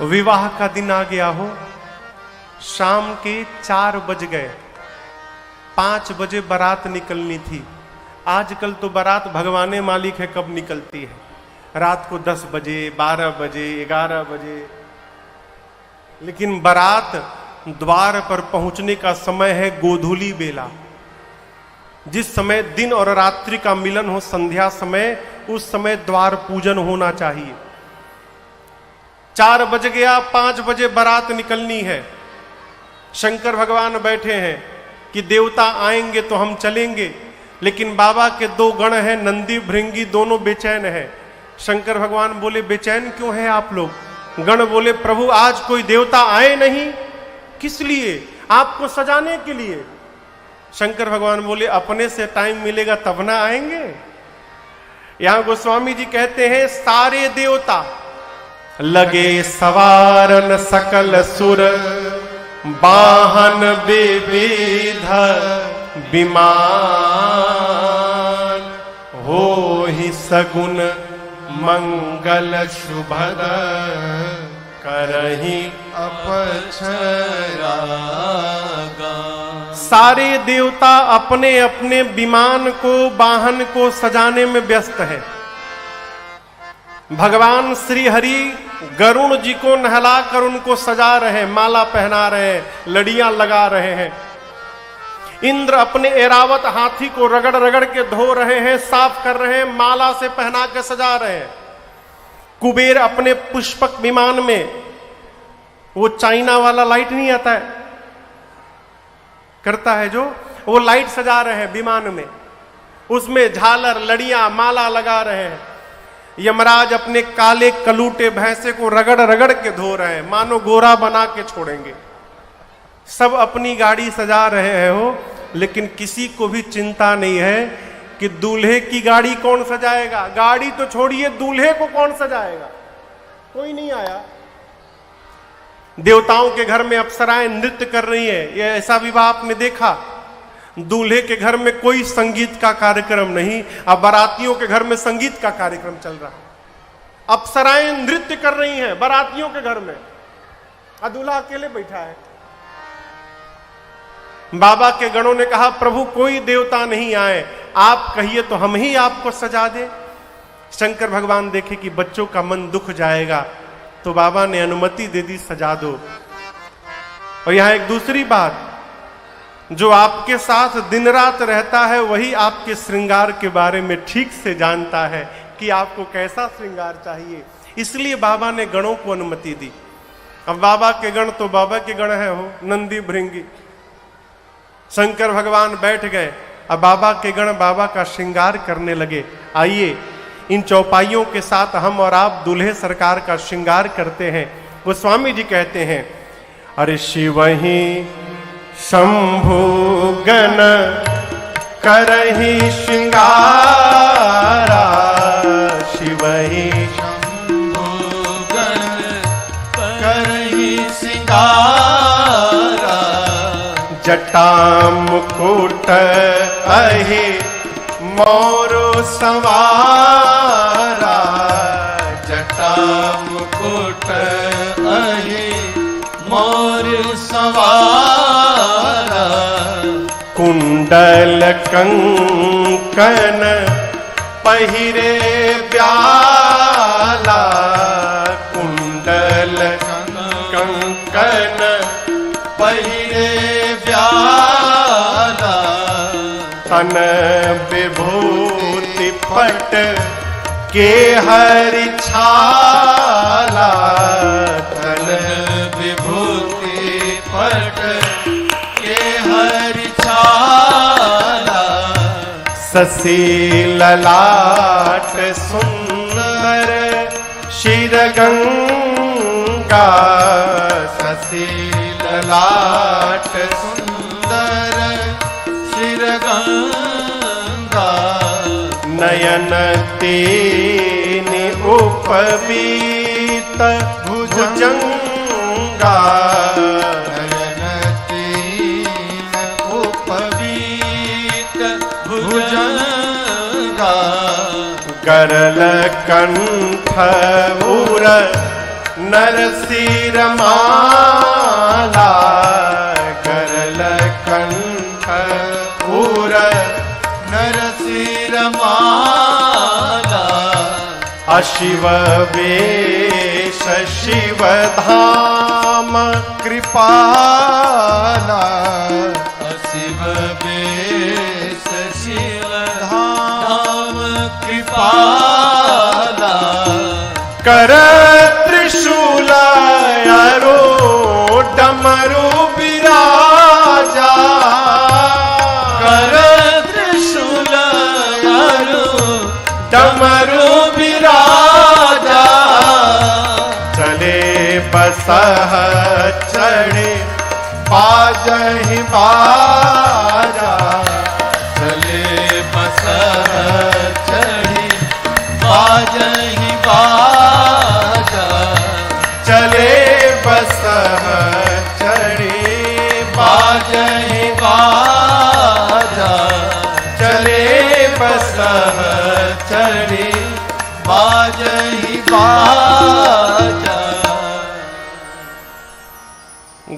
विवाह का दिन आ गया हो, शाम के 4 बज गए, 5 बजे बारात निकलनी थी। आजकल तो बारात भगवाने मालिक है कब निकलती है, रात को 10 बजे, 12 बजे, 11 बजे। लेकिन बारात द्वार पर पहुंचने का समय है गोधूली बेला, जिस समय दिन और रात्रि का मिलन हो, संध्या समय, उस समय द्वार पूजन होना चाहिए। 4 बज गया, 5 बजे बारात निकलनी है। शंकर भगवान बैठे हैं कि देवता आएंगे तो हम चलेंगे, लेकिन बाबा के 2 गण हैं, नंदी भृंगी, दोनों बेचैन हैं। शंकर भगवान बोले बेचैन क्यों हैं आप लोग? गण बोले प्रभु आज कोई देवता आए नहीं। किस लिए? आपको सजाने के लिए। शंकर भगवान बोले अपने से टाइम मिलेगा तब ना आएंगे। यहां गोस्वामी जी कहते हैं सारे देवता लगे सवारन सकल सुर, वाहन विविध विमान, हो ही सगुन मंगल शुभद, करही अपछरागा। सारे देवता अपने अपने विमान को, वाहन को सजाने में व्यस्त है। भगवान श्री हरि गरुण जी को नहलाकर उनको सजा रहे हैं, माला पहना रहे हैं, लड़ियां लगा रहे हैं। इंद्र अपने ऐरावत हाथी को रगड़ रगड़ के धो रहे हैं, साफ कर रहे हैं, माला से पहना के सजा रहे हैं। कुबेर अपने पुष्पक विमान में, वो चाइना वाला लाइट नहीं आता है, करता है जो, वो लाइट सजा रहे हैं विमान में, उसमें झालर लड़ियां माला लगा रहे हैं। यमराज अपने काले कलूटे भैंसे को रगड़ रगड़ के धो रहे हैं, मानो गोरा बना के छोड़ेंगे। सब अपनी गाड़ी सजा रहे हैं हो, लेकिन किसी को भी चिंता नहीं है कि दूल्हे की गाड़ी कौन सजाएगा। गाड़ी तो छोड़िए, दूल्हे को कौन सजाएगा? कोई नहीं आया। देवताओं के घर में अप्सराएं नृत्य कर रही है, ये ऐसा विवाह आपने देखा? दूल्हे के घर में कोई संगीत का कार्यक्रम नहीं, अब बारातियों के घर में संगीत का कार्यक्रम चल रहा है। अप्सराएं नृत्य कर रही हैं बारातियों के घर में, और दूल्हा अकेले बैठा है। बाबा के गणों ने कहा प्रभु कोई देवता नहीं आए, आप कहिए तो हम ही आपको सजा दे। शंकर भगवान देखे कि बच्चों का मन दुख जाएगा, तो बाबा ने अनुमति दे दी, सजा दो। और यहां एक दूसरी बात, जो आपके साथ दिन रात रहता है वही आपके श्रृंगार के बारे में ठीक से जानता है कि आपको कैसा श्रृंगार चाहिए। इसलिए बाबा ने गणों को अनुमति दी। अब बाबा के गण तो बाबा के गण है हो, नंदी भृंगी। शंकर भगवान बैठ गए, अब बाबा के गण बाबा का श्रृंगार करने लगे। आइए इन चौपाइयों के साथ हम और आप दूल्हे सरकार का श्रृंगार करते हैं। गोस्वामी जी कहते हैं अरे शिव ही शंभु गण करहि श्रृंगारा, शिव ही शंभु गण करहि श्रृंगारा, जटा मुकुट अहि मोरो संवारा, जटा मुकुट अहि मोर संवारा, कुंडल कंकन पहिरे ब्याला, कुंडल कंकन पहिरे ब्याला, तन विभूति पट के हरि छाला, तन विभूति पट के हरि छाला, शशि ललाट सुंदर शिर गंगा, शशि ललाट सुंदर शिर गंगा, नयन तेनि उपवीत भुजंगा, नयन तीन उपवीत भुजंगा, गरल कंठ उर नरसिर माला गरल कंठ पूर नरसिर माला अशिव वेश शिव धाम कृपाला शिव बेश शिव धाम कृपाला कर त्रिशूल अरो डमरू विराजा कर त्रिशूल अरो डमरू विराजा चले बसह चढ़े बाजहि बाजा चले बसह चढ़ी बाजहि बाजा चले बसह चढ़े बाजहि बाजा चले बसह चढ़ी बाजहि बाजा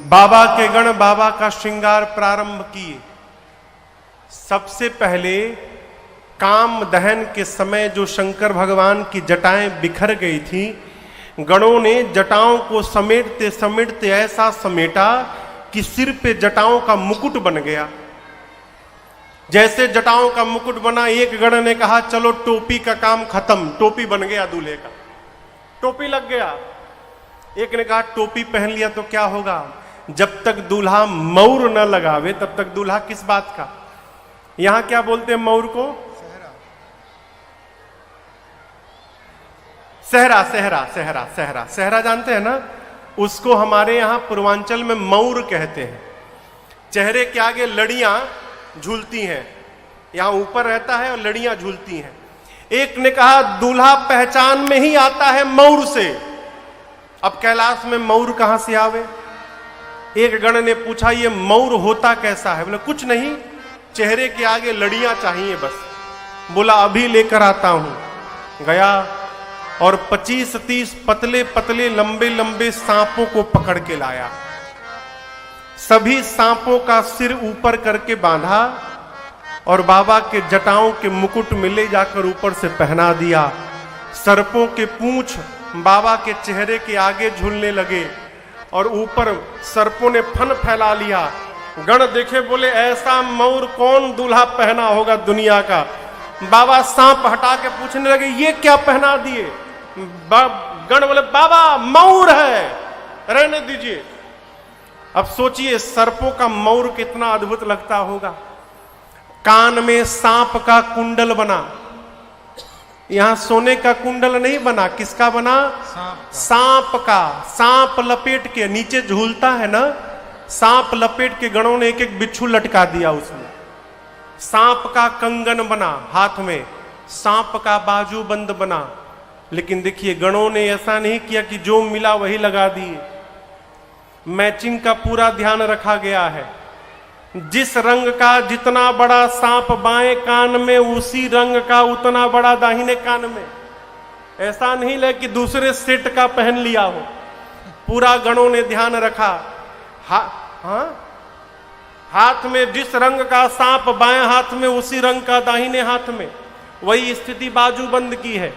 बाबा के गण बाबा का श्रृंगार प्रारंभ किए। सबसे पहले काम दहन के समय जो शंकर भगवान की जटाएं बिखर गई थी, गणों ने जटाओं को समेटते समेटते ऐसा समेटा कि सिर पे जटाओं का मुकुट बन गया। जैसे जटाओं का मुकुट बना, एक गण ने कहा चलो टोपी का काम खत्म, टोपी बन गया दूल्हे का, टोपी लग गया। एक ने कहा टोपी पहन लिया तो क्या होगा, जब तक दूल्हा मौर न लगावे तब तक दूल्हा किस बात का। यहां क्या बोलते हैं मौर को, सहरा सहरा सहरा सहरा सहरा जानते हैं ना, उसको हमारे यहां पूर्वांचल में मौर कहते हैं। चेहरे के आगे लड़ियां झूलती हैं, यहां ऊपर रहता है और लड़ियां झूलती हैं। एक ने कहा दूल्हा पहचान में ही आता है मौर से, अब कैलाश में मौर कहां से आवे। एक गण ने पूछा ये मौर होता कैसा है, बोले कुछ नहीं, चेहरे के आगे लड़ियां चाहिए बस। बोला अभी लेकर आता हूं। गया और 25-30 पतले पतले लंबे लंबे सांपों को पकड़ के लाया। सभी सांपों का सिर ऊपर करके बांधा और बाबा के जटाओं के मुकुट में ले जाकर ऊपर से पहना दिया। सर्पों के पूंछ बाबा के चेहरे के आगे झूलने लगे और ऊपर सर्पों ने फन फैला लिया। गण देखे बोले ऐसा मौर कौन दूल्हा पहना होगा दुनिया का। बाबा सांप हटा के पूछने लगे ये क्या पहना दिए। गण बोले बाबा मौर है, रहने दीजिए। अब सोचिए सर्पों का मौर कितना अद्भुत लगता होगा। कान में सांप का कुंडल बना, यहां सोने का कुंडल नहीं बना, किसका बना, सांप का। सांप लपेट के नीचे झूलता है ना, सांप लपेट के गणों ने एक एक बिच्छू लटका दिया उसमें। सांप का कंगन बना हाथ में, सांप का बाजू बंद बना। लेकिन देखिए गणों ने ऐसा नहीं किया कि जो मिला वही लगा दिए, मैचिंग का पूरा ध्यान रखा गया है। जिस रंग का जितना बड़ा सांप बाएं कान में, उसी रंग का उतना बड़ा दाहिने कान में। ऐसा नहीं ले कि दूसरे सेट का पहन लिया हो, पूरा गणों ने ध्यान रखा। हाथ में जिस रंग का सांप बाएं हाथ में, उसी रंग का दाहिने हाथ में, वही स्थिति बाजूबंद की है।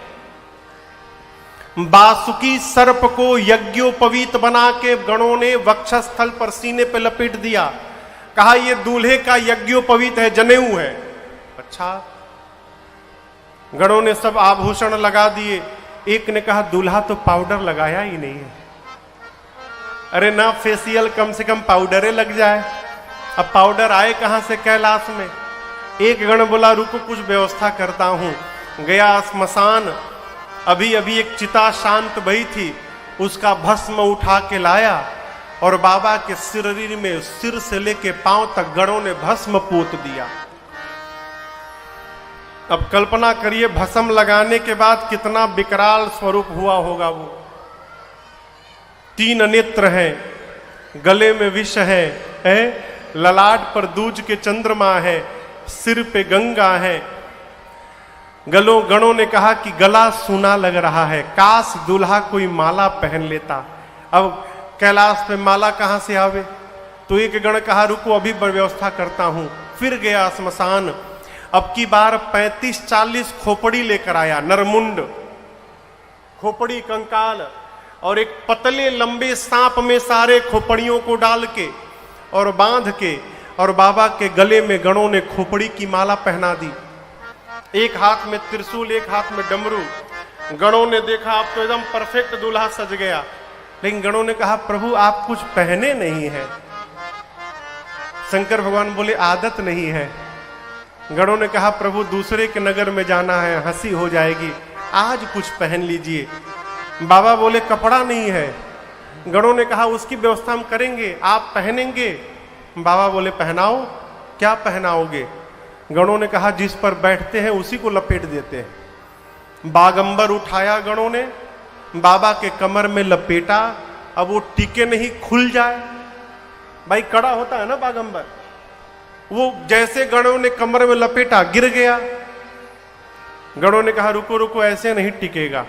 बासुकी सर्प को यज्ञोपवीत बना के गणों ने वक्षस्थल पर सीने पे लपेट दिया। कहा ये दूल्हे का यज्ञोपवीत है, जनेऊ है। अच्छा, गणों ने सब आभूषण लगा दिए। एक ने कहा दूल्हा तो पाउडर लगाया ही नहीं है। अरे ना फेशियल, कम से कम पाउडरे लग जाए। अब पाउडर आए कहां से कैलाश में। एक गण बोला रुको कुछ व्यवस्था करता हूं। गया श्मशान, अभी अभी एक चिता शांत भई थी, उसका भस्म उठा के लाया और बाबा के शरीर में सिर से लेके पांव तक गणों ने भस्म पोत दिया। अब कल्पना करिए भस्म लगाने के बाद कितना विकराल स्वरूप हुआ होगा वो। 3 नेत्र हैं, गले में विष है, ललाट पर दूज के चंद्रमा है, सिर पे गंगा है। गणों ने कहा कि गला सूना लग रहा है, काश दूल्हा कोई माला पहन लेता। अब कैलाश पे माला कहां से आवे? तो एक गण कहा रुको अभी व्यवस्था करता हूं। फिर गया श्मशान, अब की बार 35-40 खोपड़ी लेकर आया, नरमुंड खोपड़ी कंकाल, और एक पतले लंबे सांप में सारे खोपड़ियों को डाल के और बांध के और बाबा के गले में गणों ने खोपड़ी की माला पहना दी। एक हाथ में त्रिशूल, एक हाथ में डमरू। गणों ने देखा अब तो एकदम परफेक्ट दूल्हा सज गया, लेकिन गणों ने कहा प्रभु आप कुछ पहने नहीं है। शंकर भगवान बोले आदत नहीं है। गणों ने कहा प्रभु दूसरे के नगर में जाना है, हंसी हो जाएगी, आज कुछ पहन लीजिए। बाबा बोले कपड़ा नहीं है। गणों ने कहा उसकी व्यवस्था हम करेंगे, आप पहनेंगे? बाबा बोले पहनाओ। क्या पहनाओगे? गणों ने कहा जिस पर बैठते हैं उसी को लपेट देते हैं। बागंबर उठाया गणों ने, बाबा के कमर में लपेटा, अब वो टिके नहीं, खुल जाए। भाई कड़ा होता है ना बागंबर, वो जैसे गणों ने कमर में लपेटा गिर गया। गणों ने कहा रुको रुको ऐसे नहीं टिकेगा।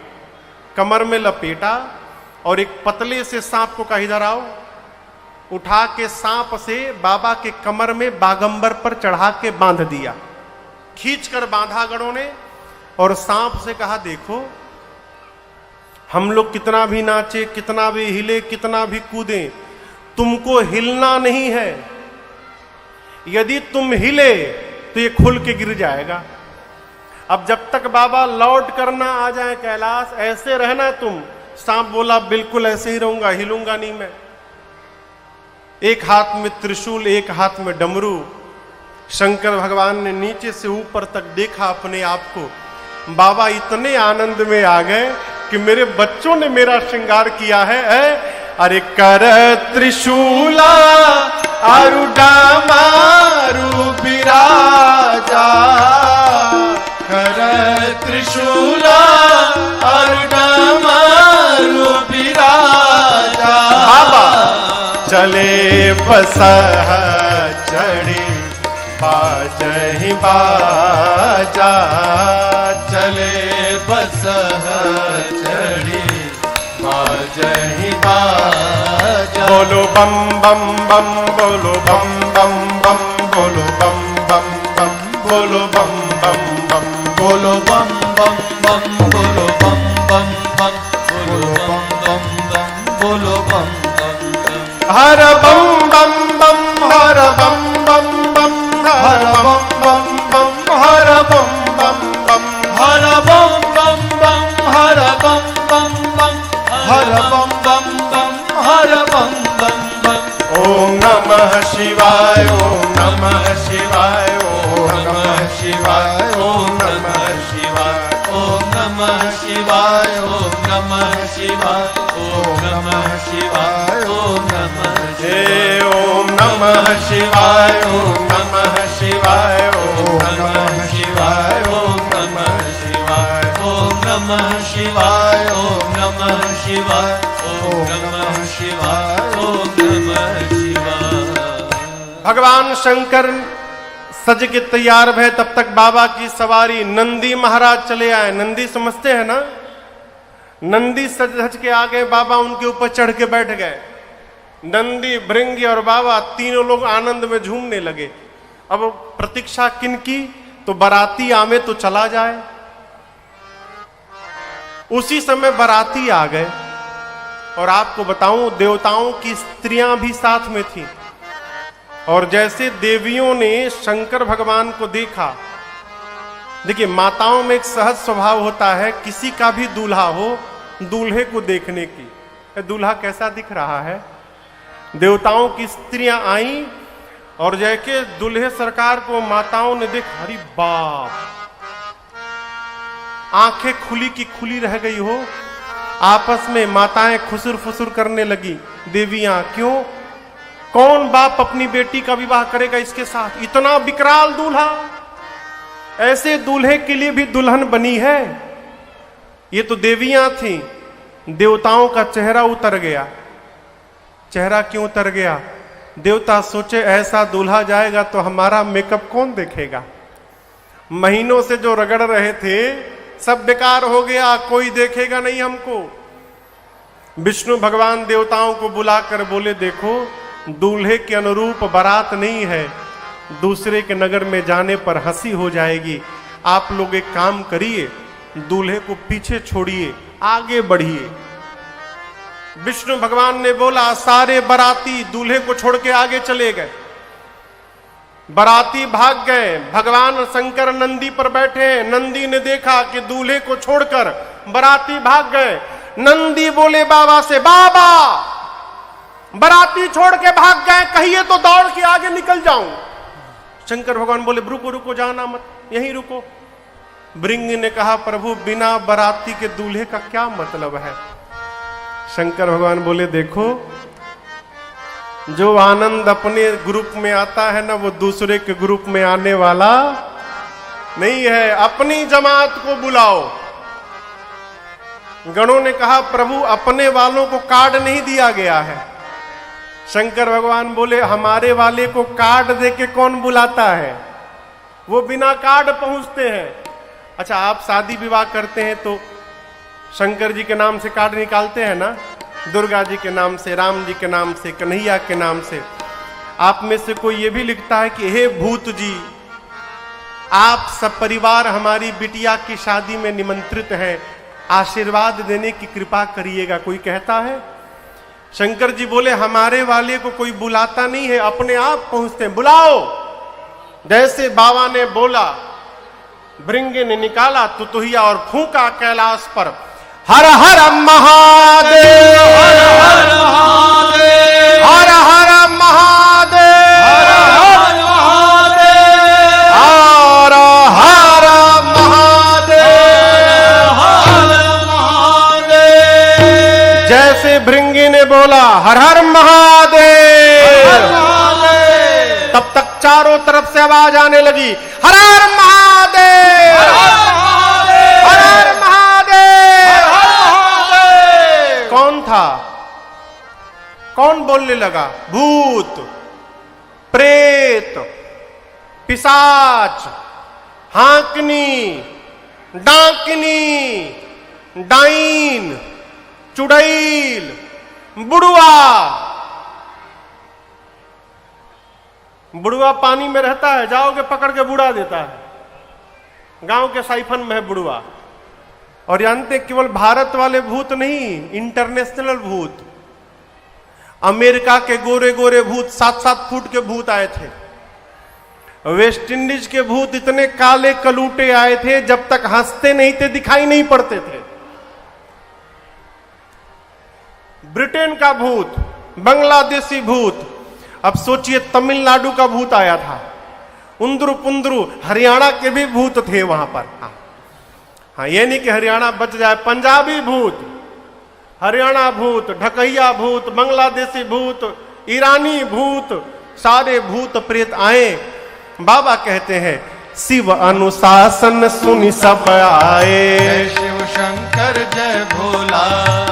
कमर में लपेटा और एक पतले से सांप को कहा इधर आओ, उठा के सांप से बाबा के कमर में बागंबर पर चढ़ा के बांध दिया। खींच कर बांधा गणों ने और सांप से कहा देखो हम लोग कितना भी नाचे, कितना भी हिले, कितना भी कूदें, तुमको हिलना नहीं है। यदि तुम हिले तो ये खुल के गिर जाएगा। अब जब तक बाबा लौट करना आ जाए कैलाश, ऐसे रहना तुम। सांप बोला बिल्कुल ऐसे ही रहूंगा, हिलूंगा नहीं मैं। एक हाथ में त्रिशूल, एक हाथ में डमरू। शंकर भगवान ने नीचे से ऊपर तक देखा अपने आप को। बाबा इतने आनंद में आ गए कि मेरे बच्चों ने मेरा श्रृंगार किया है। अरे कर त्रिशूला आरु डामारु बिराजा, कर त्रिशूला आरु डामारु बिराजा। बाबा चले बसह चढ़ी बाजहि बाजा, चले बसह चढ़ी बाजहि बाजा। बोलो बम बम बम, बोलो बम बम बम, बोलो बम बम बम, बोलो बम बम बम, बोलो बम बम बम, बोलो बम बम बम, बोलो बम बम बम, बोलो बम बम बम। हर बम बम बम, हर बम बम बम, हर बम बम बम, हर बम बम बम, हर बम बम बम, हर बम बम बम, हर बम बम बम, हर बम बम बम। ओम नमः शिवाय, ओम नमः शिवाय, ओम नमः शिवाय, ओम नमः शिवाय, ओम नमः शिवाय, ओम नमः शिवाय, ओम नमः शिवाय, ओम नमः हे ओम नमः शिवाय, ओम नमः शिवाय, ओम नमः शिवाय, ओम नमः शिवाय, ओम नमः शिवाय, ओम नमः शिवाय, ओम नमः शिवाय, ओम नमः शिवाय। भगवान शंकर सज के तैयार भय, तब तक बाबा की सवारी नंदी महाराज चले आए। नंदी समझते हैं ना? नंदी सज धज के आ गए, बाबा उनके ऊपर चढ़ के बैठ गए। नंदी, भृंगी और बाबा तीनों लोग आनंद में झूमने लगे। अब प्रतीक्षा किनकी? तो बाराती आवे तो चला जाए। उसी समय बाराती आ गए और आपको बताऊं देवताओं की स्त्रियां भी साथ में थी। और जैसे देवियों ने शंकर भगवान को देखा, देखिए माताओं में एक सहज स्वभाव होता है, किसी का भी दूल्हा हो दूल्हे को देखने की, दूल्हा कैसा दिख रहा है। देवताओं की स्त्रियां आईं और जैसे दूल्हे सरकार को माताओं ने देखा, अरे बाप, आंखें खुली की खुली रह गई हो। आपस में माताएं खुसुर फुसुर करने लगी। देवियां क्यों? कौन बाप अपनी बेटी का विवाह करेगा इसके साथ? इतना विकराल दूल्हा, ऐसे दूल्हे के लिए भी दुल्हन बनी है। ये तो देवियां थी। देवताओं का चेहरा उतर गया। चेहरा क्यों उतर गया? देवता सोचे ऐसा दूल्हा जाएगा तो हमारा मेकअप कौन देखेगा। महीनों से जो रगड़ रहे थे सब बेकार हो गया, कोई देखेगा नहीं हमको। विष्णु भगवान देवताओं को बुलाकर बोले, देखो दूल्हे के अनुरूप बारात नहीं है, दूसरे के नगर में जाने पर हंसी हो जाएगी। आप लोग एक काम करिए, दूल्हे को पीछे छोड़िए, आगे बढ़िए। विष्णु भगवान ने बोला, सारे बाराती दूल्हे को छोड़ के आगे चले गए। बाराती भाग गए। भगवान शंकर नंदी पर बैठे। नंदी ने देखा कि दूल्हे को छोड़कर बाराती भाग गए। नंदी बोले बाबा से, बाबा बाराती छोड़ के भाग गए, कहिए तो दौड़ के आगे निकल जाऊं। शंकर भगवान बोले, रुको रुको, जाना मत, यहीं रुको। भृंगी ने कहा, प्रभु बिना बाराती के दूल्हे का क्या मतलब है? शंकर भगवान बोले, देखो जो आनंद अपने ग्रुप में आता है ना, वो दूसरे के ग्रुप में आने वाला नहीं है। अपनी जमात को बुलाओ। गणों ने कहा, प्रभु अपने वालों को कार्ड नहीं दिया गया है। शंकर भगवान बोले, हमारे वाले को कार्ड देके कौन बुलाता है? वो बिना कार्ड पहुंचते हैं। अच्छा, आप शादी विवाह करते हैं तो शंकर जी के नाम से कार्ड निकालते हैं ना, दुर्गा जी के नाम से, राम जी के नाम से, कन्हैया के नाम से। आप में से कोई ये भी लिखता है कि हे भूत जी, आप सब परिवार हमारी बिटिया की शादी में निमंत्रित हैं, आशीर्वाद देने की कृपा करिएगा, कोई कहता है? शंकर जी बोले, हमारे वाले को कोई बुलाता नहीं है, अपने आप पहुंचते हैं, बुलाओ। जैसे बाबा ने बोला, भृंगी ने निकाला तुतुहिया और फूंका कैलाश पर, हर हर महादेव, हर हर महादेव, हर हर महादेव, हर हर महादेव, हर महादेव। जैसे भृंगी ने बोला हर हर महादेव, तब तक चारों तरफ से आवाज आने लगी, हर हर महादेव, हर हर महादेव। कौन था? कौन बोलने लगा? भूत, प्रेत, पिशाच, हाकनी, डाकिनी, डाइन, चुड़ैल, बुढ़वा। बुढ़वा पानी में रहता है, जाओगे पकड़ के बुड़ा देता है। गांव के साइफन में है बुढ़वा। और जानते, केवल भारत वाले भूत नहीं, इंटरनेशनल भूत। अमेरिका के गोरे गोरे भूत, 7-7 फुट के भूत आए थे। वेस्ट इंडीज के भूत इतने काले कलूटे आए थे, जब तक हंसते नहीं थे दिखाई नहीं पड़ते थे। ब्रिटेन का भूत, बांग्लादेशी भूत। अब सोचिए, तमिलनाडु का भूत आया था, उंदरू पुंदरू। हरियाणा के भी भूत थे वहां पर। हाँ, ये नहीं कि हरियाणा बच जाए। पंजाबी भूत, हरियाणा भूत, ढकैया भूत, बांग्लादेशी भूत, ईरानी भूत, सारे भूत प्रेत आए। बाबा कहते हैं, शिव अनुशासन सुनि सब आए, जय शिव शंकर जय भोला,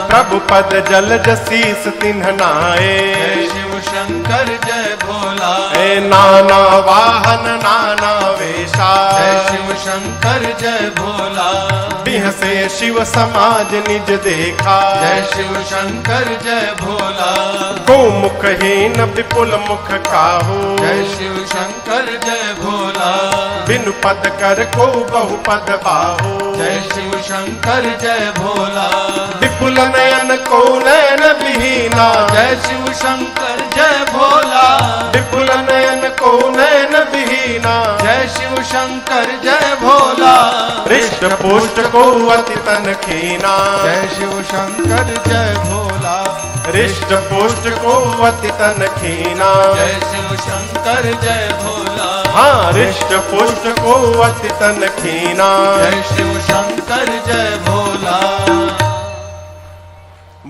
प्रभु पद जलज शीस तिन्ह नाए, जय शिव शंकर जय भोला, ए नाना वाहन नाना वेशा, जय शिव शंकर जय भोला, बिहसे शिव समाज निज देखा, जय शिव शंकर जय भोला, गोमुखहीन विपुल मुख काहू, जय शिव शंकर जय भोला, बिनु पद कर को बहु पद बाहू, जय शिव शंकर जय भोला, विपुल नयन को नयन विहीना, जय शिव शंकर जय भोला, विपुल नयन को नयन विहीना, जय शिव शंकर जय भोला, हृष्ट पुष्ट को अति तन खीना, जय शिव शंकर जय भोला, हृष्ट पुष्ट को अति तन खीना, जय शिव शंकर जय भोला, हाँ हृष्ट पुष्ट को अति तन खीना, जय शिव शंकर जय भोला।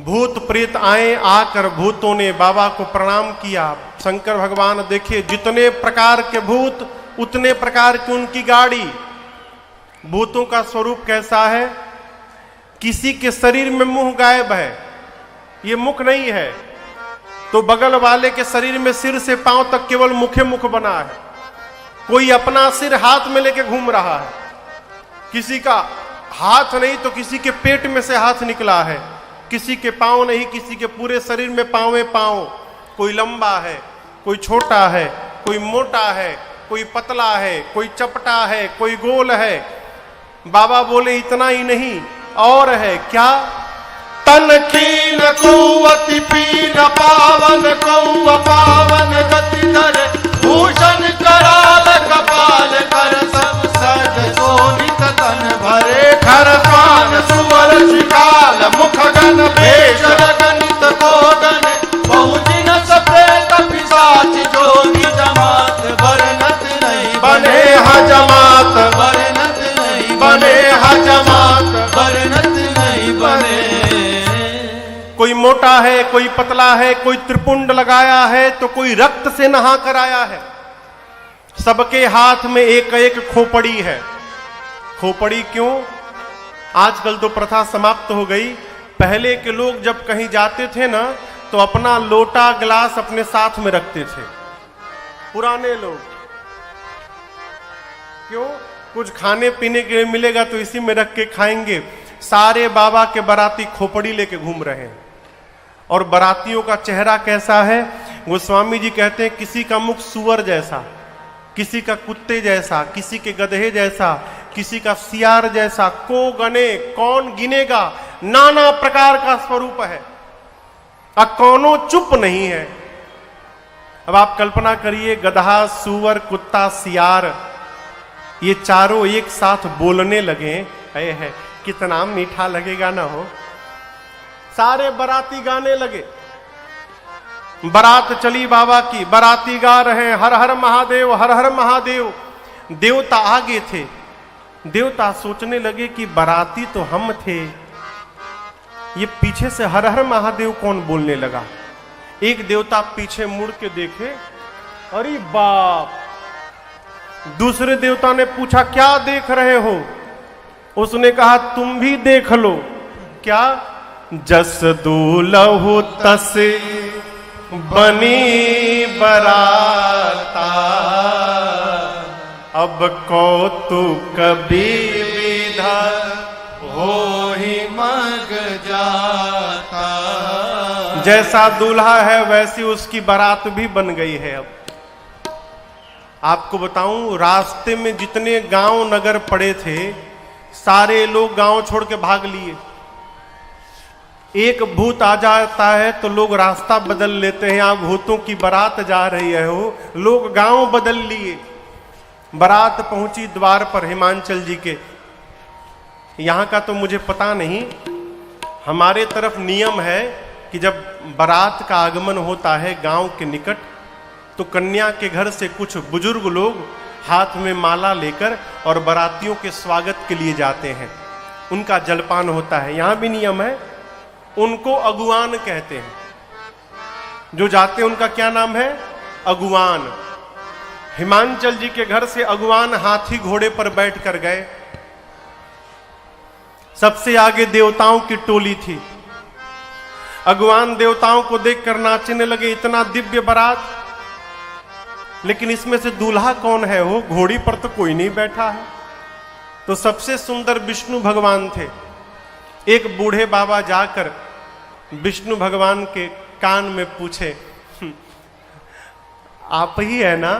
भूत प्रेत आए, आकर भूतों ने बाबा को प्रणाम किया। शंकर भगवान देखिए, जितने प्रकार के भूत उतने प्रकार की उनकी गाड़ी। भूतों का स्वरूप कैसा है? किसी के शरीर में मुंह गायब है, ये मुख नहीं है, तो बगल वाले के शरीर में सिर से पांव तक केवल मुखे मुख बना है। कोई अपना सिर हाथ में लेके घूम रहा है, किसी का हाथ नहीं तो किसी के पेट में से हाथ निकला है, किसी के पांव नहीं किसी के पूरे शरीर में पांव पांव, कोई लंबा है कोई छोटा है, कोई मोटा है कोई पतला है, कोई चपटा है कोई गोल है। बाबा बोले इतना ही नहीं और है क्या, तन कीन कुवति पीन पावन कौ पावन गति धर भूषण कराल कपाल कर सब सज शोभित तन भरे खर पान सुवर शिकाल मुख गण भेष गणित कोगन बहुजिन सप्रेत पिशाच जोगी जमात बरनत नहीं बने हजमात बरनत नहीं बने हजमात बरनत नहीं बने। कोई मोटा है कोई पतला है, कोई त्रिपुंड लगाया है तो कोई रक्त से नहा कर आया है। सबके हाथ में एक एक खोपड़ी है। खोपड़ी क्यों? आजकल तो प्रथा समाप्त हो गई। पहले के लोग जब कहीं जाते थे ना तो अपना लोटा गिलास अपने साथ में रखते थे, पुराने लोग। क्यों? कुछ खाने पीने के लिए मिलेगा तो इसी में रख के खाएंगे। सारे बाबा के बाराती खोपड़ी लेके घूम रहे हैं। और बारातियों का चेहरा कैसा है? गोस्वामी जी कहते हैं किसी का मुख सुअर जैसा, किसी का कुत्ते जैसा, किसी के गधे जैसा, किसी का सियार जैसा। को गने, कौन गिनेगा? नाना प्रकार का स्वरूप है, अब कौनो चुप नहीं है। अब आप कल्पना करिए, गधा, सुअर, कुत्ता, सियार, ये चारों एक साथ बोलने लगे है कितना मीठा लगेगा ना हो। सारे बाराती गाने लगे। बारात चली बाबा की, बाराती गा रहे हैं हर हर महादेव हर हर महादेव। देवता आगे थे। देवता सोचने लगे कि बाराती तो हम थे, ये पीछे से हर हर महादेव कौन बोलने लगा। एक देवता पीछे मुड़ के देखे, अरे बाप। दूसरे देवता ने पूछा क्या देख रहे हो? उसने कहा तुम भी देख लो। क्या? जस दूलहु तस बनी बराता, अब कौतुक विधा हो ही मग जाता। जैसा दूल्हा है वैसी उसकी बारात भी बन गई है। अब आपको बताऊं, रास्ते में जितने गांव नगर पड़े थे सारे लोग गांव छोड़ के भाग लिए। एक भूत आ जाता है तो लोग रास्ता बदल लेते हैं। यहां भूतों की बारात जा रही है, हो लोग गांव बदल लिए। बारात पहुंची द्वार पर हिमांचल जी के। यहां का तो मुझे पता नहीं, हमारे तरफ नियम है कि जब बारात का आगमन होता है गांव के निकट तो कन्या के घर से कुछ बुजुर्ग लोग हाथ में माला लेकर और बारातियों के स्वागत के लिए जाते हैं। उनका जलपान होता है। यहां भी नियम है, उनको अगुवान कहते हैं। जो जाते हैं उनका क्या नाम है? अगुवान। हिमांचल जी के घर से अगुवान हाथी घोड़े पर बैठ कर गए। सबसे आगे देवताओं की टोली थी। अगुवान देवताओं को देखकर नाचने लगे, इतना दिव्य बारात। लेकिन इसमें से दूल्हा कौन है? हो घोड़ी पर तो कोई नहीं बैठा है। तो सबसे सुंदर विष्णु भगवान थे। एक बूढ़े बाबा जाकर विष्णु भगवान के कान में पूछे, आप ही है ना?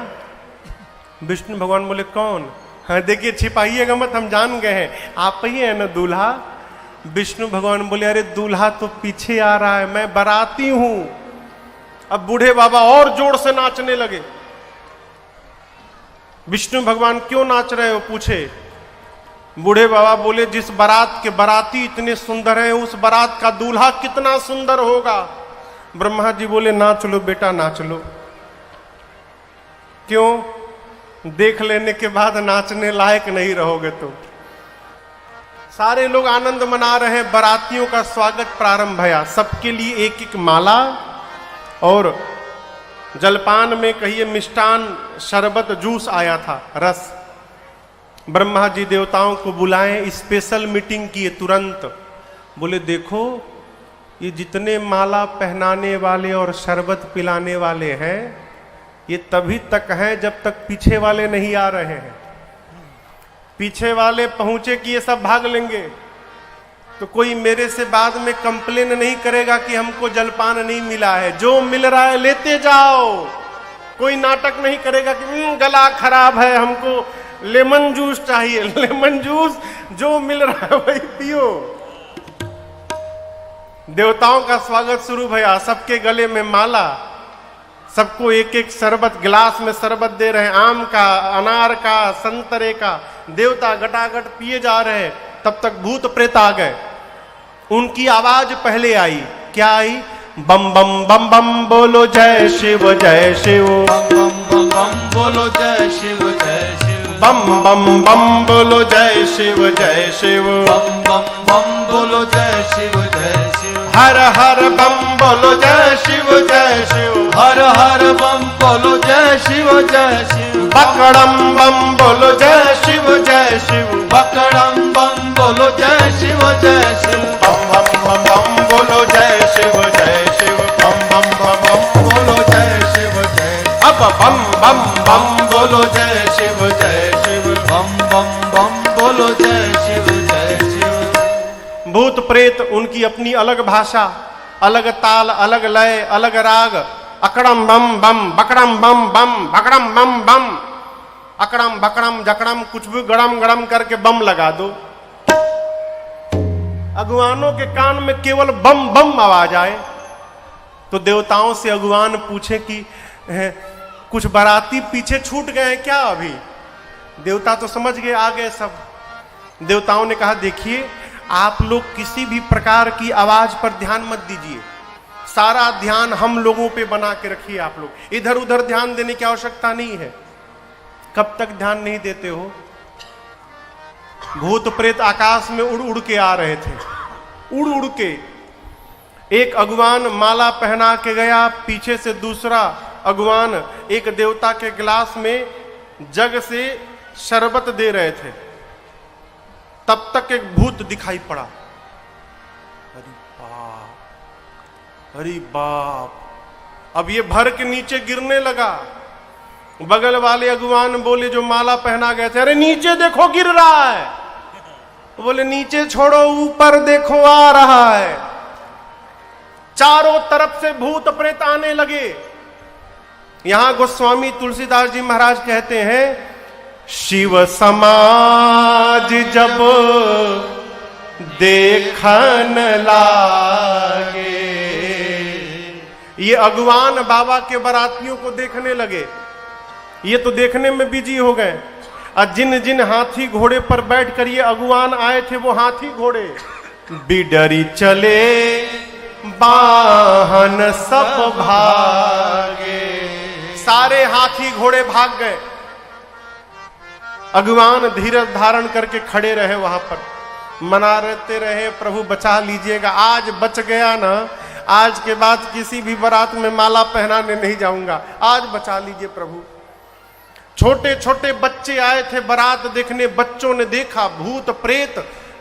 विष्णु भगवान बोले कौन? हाँ देखिए, छिपाइएगा मत, हम जान गए हैं, आप ही है ना दूल्हा? विष्णु भगवान बोले अरे दूल्हा तो पीछे आ रहा है, मैं बाराती हूं। अब बूढ़े बाबा और जोर से नाचने लगे। विष्णु भगवान क्यों नाच रहे हो पूछे। बूढ़े बाबा बोले जिस बारात के बाराती इतने सुंदर हैं उस बारात का दूल्हा कितना सुंदर होगा। ब्रह्मा जी बोले नाच लो बेटा नाच लो। क्यों? देख लेने के बाद नाचने लायक नहीं रहोगे तो। सारे लोग आनंद मना रहे हैं। बारातियों का स्वागत प्रारंभ भया। सबके लिए एक एक माला और जलपान में कहिए मिष्टान, शरबत, जूस आया था, रस। ब्रह्मा जी देवताओं को बुलाएं, स्पेशल मीटिंग किए तुरंत। बोले देखो ये जितने माला पहनाने वाले और शरबत पिलाने वाले हैं ये तभी तक है जब तक पीछे वाले नहीं आ रहे हैं। पीछे वाले पहुंचे कि ये सब भाग लेंगे तो कोई मेरे से बाद में कंप्लेन नहीं करेगा कि हमको जलपान नहीं मिला है। जो मिल रहा है लेते जाओ। कोई नाटक नहीं करेगा कि गला खराब है हमको लेमन जूस चाहिए। लेमन जूस जो मिल रहा है वही पियो। देवताओं का स्वागत शुरू भया, सबके गले में माला, सबको एक एक शरबत, गिलास में शरबत दे रहे हैं, आम का, अनार का, संतरे का। देवता गटागट पिए जा रहे हैं। तब तक भूत प्रेत आ गए। उनकी आवाज पहले आई। क्या आई? बम बम बम बम बोलो जय शिव जय शिव। बम बम बम बम बोलो जय शिव जय शिव। बम बम बम बोलो जय शिव जय शिव। बम बम बम बोलो जय शिव जय शिव। हर हर बम बोलो जय शिव जय शिव। हर हर बम बोलो जय शिव जय शिव। बकड़म बम बोलो जय शिव जय शिव। बकड़म बम बोलो जय शिव जय शिव। बम बम बम बम बोलो जय शिव जय शिव। बम बम बम बम बोलो जय शिव जय। अब बम बम बम बोलो जय शिव जय शिव। बम बम बम बोलो जय शिव जय शिव। भूत प्रेत उनकी अपनी अलग भाषा, अलग ताल, अलग लय, अलग राग। अकड़म बम बम, बकड़म बम बम, बकड़म बम बम, अकड़म बकड़म जकड़म, कुछ भी गड़म गड़म करके बम लगा दो। अगुवानों के कान में केवल बम बम आवाज आए तो देवताओं से अगुवान पूछे कि कुछ बाराती पीछे छूट गए हैं क्या? अभी देवता तो समझ गए, आ गए सब। देवताओं ने कहा देखिए आप लोग किसी भी प्रकार की आवाज पर ध्यान मत दीजिए, सारा ध्यान हम लोगों पे बना के रखिए। आप लोग इधर उधर ध्यान देने की आवश्यकता नहीं है। कब तक ध्यान नहीं देते हो? भूत प्रेत आकाश में उड़ उड़ के आ रहे थे, उड़ उड़ के। एक अगुवान माला पहना के गया, पीछे से दूसरा अगुवान एक देवता के गिलास में जग से शरबत दे रहे थे। तब तक एक भूत दिखाई पड़ा। अरे बाप, अरे बाप, अब ये भर के नीचे गिरने लगा। बगल वाले अगुवान बोले जो माला पहना गए थे, अरे नीचे देखो गिर रहा है। बोले नीचे छोड़ो ऊपर देखो आ रहा है। चारों तरफ से भूत प्रेत आने लगे। यहां गोस्वामी तुलसीदास जी महाराज कहते हैं शिव समाज जब देखन लागे। ये अगुवान बाबा के बारातियों को देखने लगे। ये तो देखने में बिजी हो गए। और जिन जिन हाथी घोड़े पर बैठकर ये अगुवान आए थे वो हाथी घोड़े बिडरी चले वाहन सब भागे। सारे हाथी घोड़े भाग गए। अगुवान धीरज धारण करके खड़े रहे वहां पर, मनाते रहे प्रभु बचा लीजिएगा। आज बच गया ना, आज के बाद किसी भी बारात में माला पहनाने नहीं जाऊंगा, आज बचा लीजिए प्रभु। छोटे छोटे बच्चे आए थे बारात देखने। बच्चों ने देखा भूत प्रेत,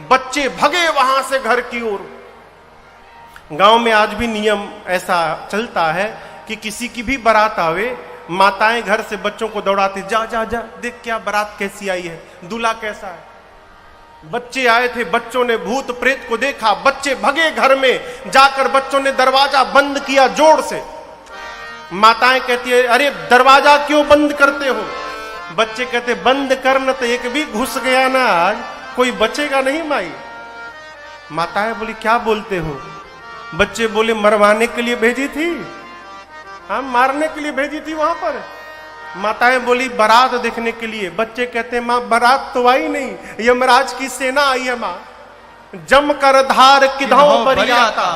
बच्चे भगे वहां से घर की ओर। गांव में आज भी नियम ऐसा चलता है कि किसी की भी बारात आवे, माताएं घर से बच्चों को दौड़ाती, जा जा जा देख क्या बारात कैसी आई है, दूल्हा कैसा है। बच्चे आए थे, बच्चों ने भूत प्रेत को देखा, बच्चे भगे घर में। जाकर बच्चों ने दरवाजा बंद किया जोर से। माताएं कहती है अरे दरवाजा क्यों बंद करते हो? बच्चे कहते बंद करना तो एक भी घुस गया ना आज कोई बचेगा नहीं माई। माताएं बोली क्या बोलते हो? बच्चे बोले मरवाने के लिए भेजी थी, हाँ मारने के लिए भेजी थी वहां पर। माताएं बोली बारात देखने के लिए। बच्चे कहते माँ बारात तो आई नहीं, यमराज की सेना आई है माँ, जम कर धार किधौ बरियाता।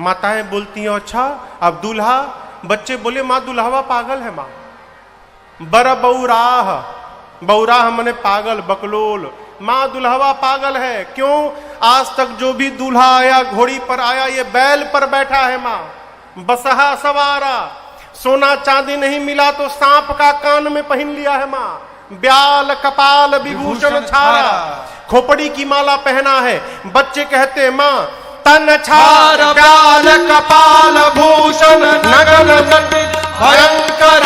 माताएं बोलती हैं अच्छा अब दूल्हा? बच्चे बोले माँ दुल्हावा पागल है माँ। बर बौराह, बौराह मने पागल, बकलोल। माँ दुल्हवा पागल है। क्यों? आज तक जो भी दूल्हा आया घोड़ी पर आया ये बैल पर बैठा है माँ, बसहा सवारा। सोना चांदी नहीं मिला तो सांप का कान में पहन लिया है माँ। ब्याल कपाल विभूषण छारा, खोपड़ी की माला पहना है। बच्चे कहते माँ तन छार ब्याल कपाल भूषण नगन भयंकर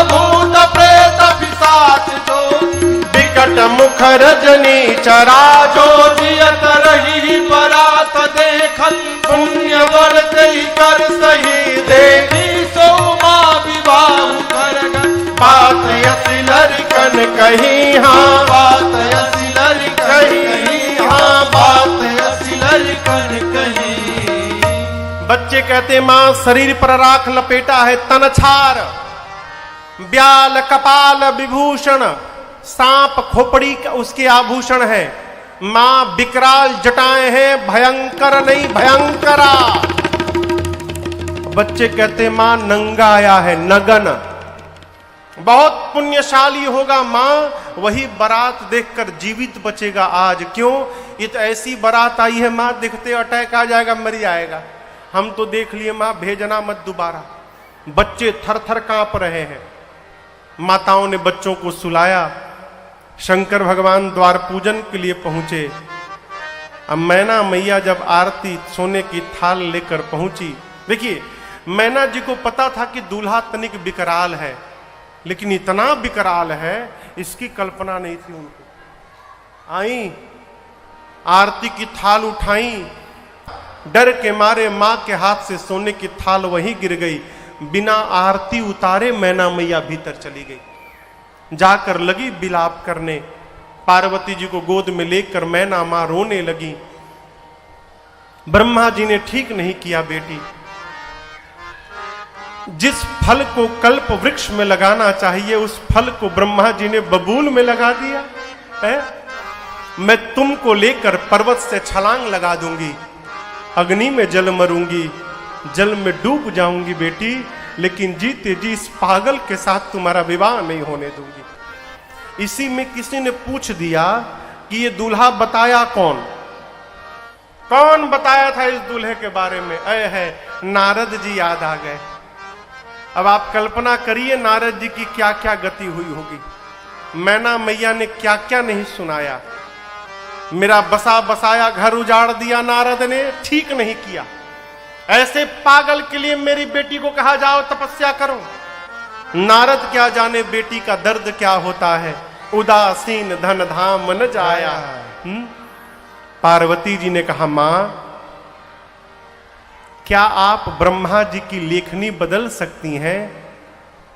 भूत प्रेत पिशाच जो, विकट मुख रजनी चरा जो जियत रही बरात देखत, पुण्य बढ़ते कर सही देवी सो माँ विवाह कर गई। बात यसी लड़कन कही हाँ, बात यसी लड़कन कही हाँ, बात यसी लड़कन कही। बच्चे कहते माँ शरीर पर राख लपेटा है तन छार, ब्याल कपाल विभूषण, सांप खोपड़ी का उसके आभूषण है। मां विकराल जटाएं हैं, भयंकर नहीं भयंकरा। बच्चे कहते मां नंगा आया है नगन, बहुत पुण्यशाली होगा मां, वही बारात देखकर जीवित बचेगा आज। क्यों? ये तो ऐसी बारात आई है मां, दिखते अटैक आ जाएगा, मर जाएगा। हम तो देख लिए मां, भेजना मत दोबारा। बच्चे थर थर कांप रहे हैं। माताओं ने बच्चों को सुलाया। शंकर भगवान द्वार पूजन के लिए पहुंचे। अब मैना मैया जब आरती सोने की थाल लेकर पहुंची, देखिए मैना जी को पता था कि दूल्हा तनिक विकराल है, लेकिन इतना विकराल है इसकी कल्पना नहीं थी उनको। आई, आरती की थाल उठाई, डर के मारे मां के हाथ से सोने की थाल वहीं गिर गई। बिना आरती उतारे मैना मैया भीतर चली गई। जाकर लगी विलाप करने। पार्वती जी को गोद में लेकर मैना मां रोने लगी। ब्रह्मा जी ने ठीक नहीं किया बेटी, जिस फल को कल्प वृक्ष में लगाना चाहिए उस फल को ब्रह्मा जी ने बबूल में लगा दिया है। मैं तुमको लेकर पर्वत से छलांग लगा दूंगी, अग्नि में जल मरूंगी, जल में डूब जाऊंगी बेटी, लेकिन जीते जी इस पागल के साथ तुम्हारा विवाह नहीं होने दूंगी। इसी में किसी ने पूछ दिया कि ये दूल्हा बताया कौन? कौन बताया था इस दूल्हे के बारे में? है नारद जी याद आ गए। अब आप कल्पना करिए नारद जी की क्या क्या गति हुई होगी। मैना मैया ने क्या क्या नहीं सुनाया। मेरा बसा बसाया घर उजाड़ दिया नारद ने, ठीक नहीं किया। ऐसे पागल के लिए मेरी बेटी को कहा जाओ तपस्या करो। नारद क्या जाने बेटी का दर्द क्या होता है। उदासीन धन धाम न जाया। पार्वती जी ने कहा मां, क्या आप ब्रह्मा जी की लेखनी बदल सकती हैं?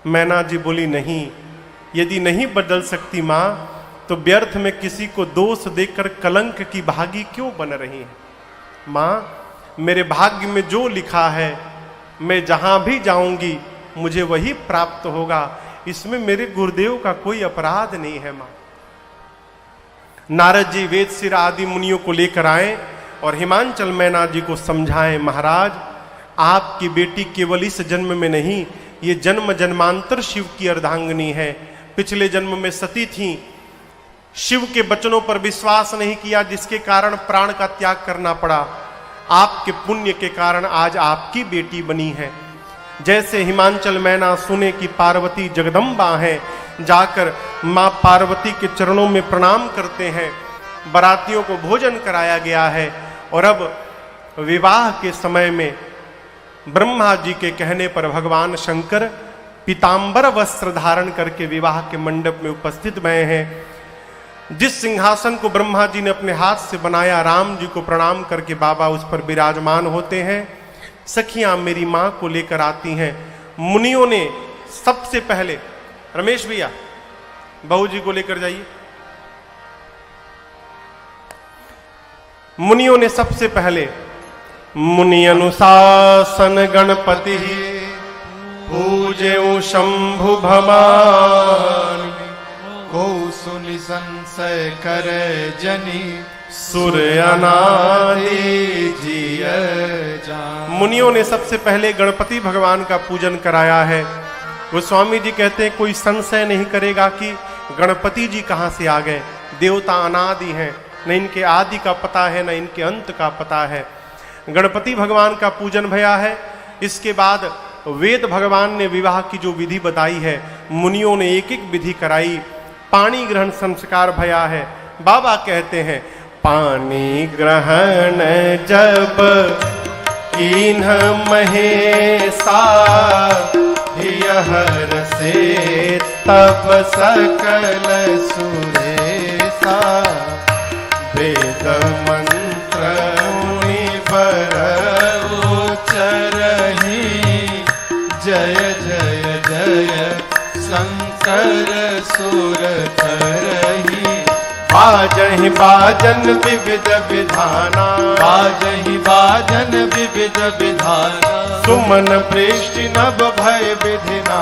मैना जी बोली नहीं। यदि नहीं बदल सकती मां, तो व्यर्थ में किसी को दोष देकर कलंक की भागी क्यों बन रही है? मां, मेरे भाग्य में जो लिखा है, मैं जहां भी जाऊंगी मुझे वही प्राप्त होगा। इसमें मेरे गुरुदेव का कोई अपराध नहीं है मां। नारद जी वेदशिर आदि मुनियों को लेकर आए और हिमांचल मैना जी को समझाएं, महाराज आपकी बेटी केवल इस जन्म में नहीं, ये जन्म जन्मांतर शिव की अर्धांगिनी है। पिछले जन्म में सती थी, शिव के वचनों पर विश्वास नहीं किया, जिसके कारण प्राण का त्याग करना पड़ा। आपके पुण्य के कारण आज आपकी बेटी बनी है। जैसे हिमांचल मैना सुने कि पार्वती जगदम्बा है, जाकर मां पार्वती के चरणों में प्रणाम करते हैं। बारातियों को भोजन कराया गया है और अब विवाह के समय में ब्रह्मा जी के कहने पर भगवान शंकर पीतांबर वस्त्र धारण करके विवाह के मंडप में उपस्थित भये हैं। जिस सिंहासन को ब्रह्मा जी ने अपने हाथ से बनाया, राम जी को प्रणाम करके बाबा उस पर विराजमान होते हैं। सखियां मेरी मां को लेकर आती हैं। मुनियों ने सबसे पहले, रमेश भैया बहू जी को लेकर जाइए। मुनियों ने सबसे पहले मुनि अनुशासन गणपति पूजे शंभु भवान, को सुनि संशय करे जनी, सूर्य अनादि जिय जान। मुनियों ने सबसे पहले गणपति भगवान का पूजन कराया है। गोस्वामी जी कहते हैं कोई संशय नहीं करेगा कि गणपति जी कहां से आ गए। देवता अनादि हैं, न इनके आदि का पता है न इनके अंत का पता है। गणपति भगवान का पूजन भया है। इसके बाद वेद भगवान ने विवाह की जो विधि बताई है, मुनियों ने एक एक विधि कराई। पानी ग्रहण संस्कार भया है। बाबा कहते हैं पानी ग्रहण जब कीन्ह महेशा, हर से तब सकल सुरेसा वेद मंत्र मुनिवर उच्चरहि जय जय जय शंकर सुर करहि बाजहि बाजन विविध विधाना बाजहि बाजन विविध विधाना सुमन वृष्टि नभ भय विधिना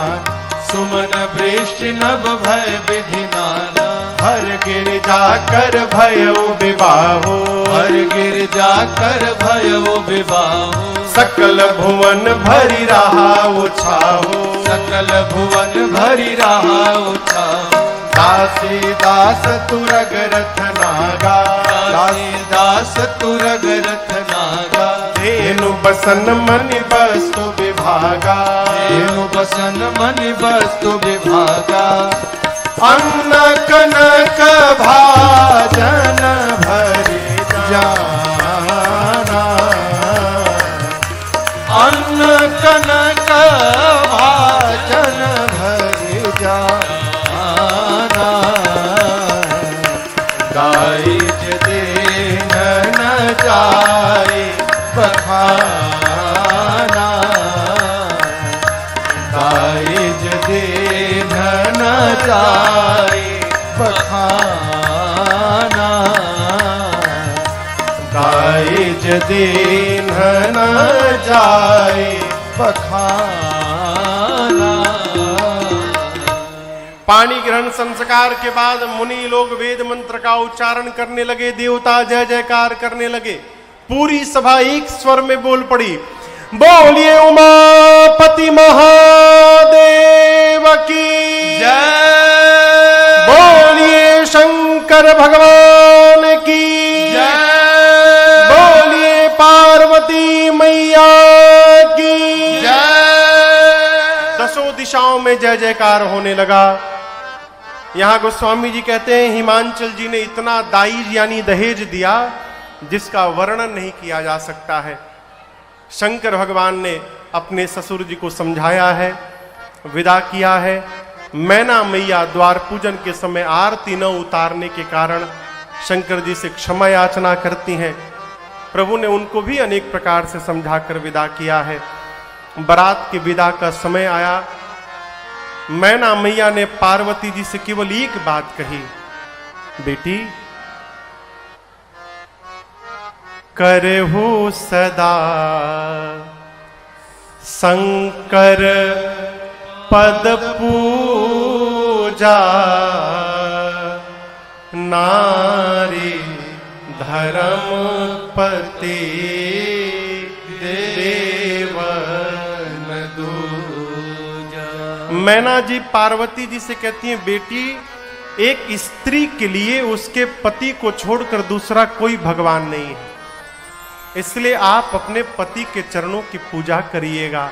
सुमन वृष्टि नभ भय विधिनाना हर गिरिजा कर भयो विवाहो हर गिरजा कर भयो विवाहो सकल भुवन भरि रहा उछाहो सकल भुवन भरि रहा उछाहो दासी दास तुरग रथ नागा दासी दास तुरग रथ नागा धेनु बसन मनि वस्तु विभागा धेनु बसन मनि वस्तु विभागा अन्न कनक भाजन भरि जाना अन्न कनक भाजन भरि जाना गाइज देन न जाए बखाना गाइज देन न जाए बखाना काज दीन न जाए बखाना पानी ग्रहण संस्कार के बाद मुनि लोग वेद मंत्र का उच्चारण करने लगे, देवता जय जयकार करने लगे। पूरी सभा एक स्वर में बोल पड़ी, बोलिए उमापति महादेव की जय बोलिए शंकर भगवान की जय बोलिए पार्वती मैया की जय दसों दिशाओं में जय जयकार होने लगा। यहाँ गोस्वामी जी कहते हैं हिमांचल जी ने इतना दाई यानी दहेज दिया जिसका वर्णन नहीं किया जा सकता है। शंकर भगवान ने अपने ससुर जी को समझाया है, विदा किया है। मैना मैया द्वार पूजन के समय आरती न उतारने के कारण शंकर जी से क्षमा याचना करती हैं। प्रभु ने उनको भी अनेक प्रकार से समझाकर विदा किया है। बारात के विदा का समय आया। मैना मैया ने पार्वती जी से केवल एक बात कही, बेटी करहु सदा शंकर पद पूजा नारी धर्म पति देवन दूजा। मैना जी पार्वती जी से कहती हैं, बेटी एक स्त्री के लिए उसके पति को छोड़कर दूसरा कोई भगवान नहीं है, इसलिए आप अपने पति के चरणों की पूजा करिएगा।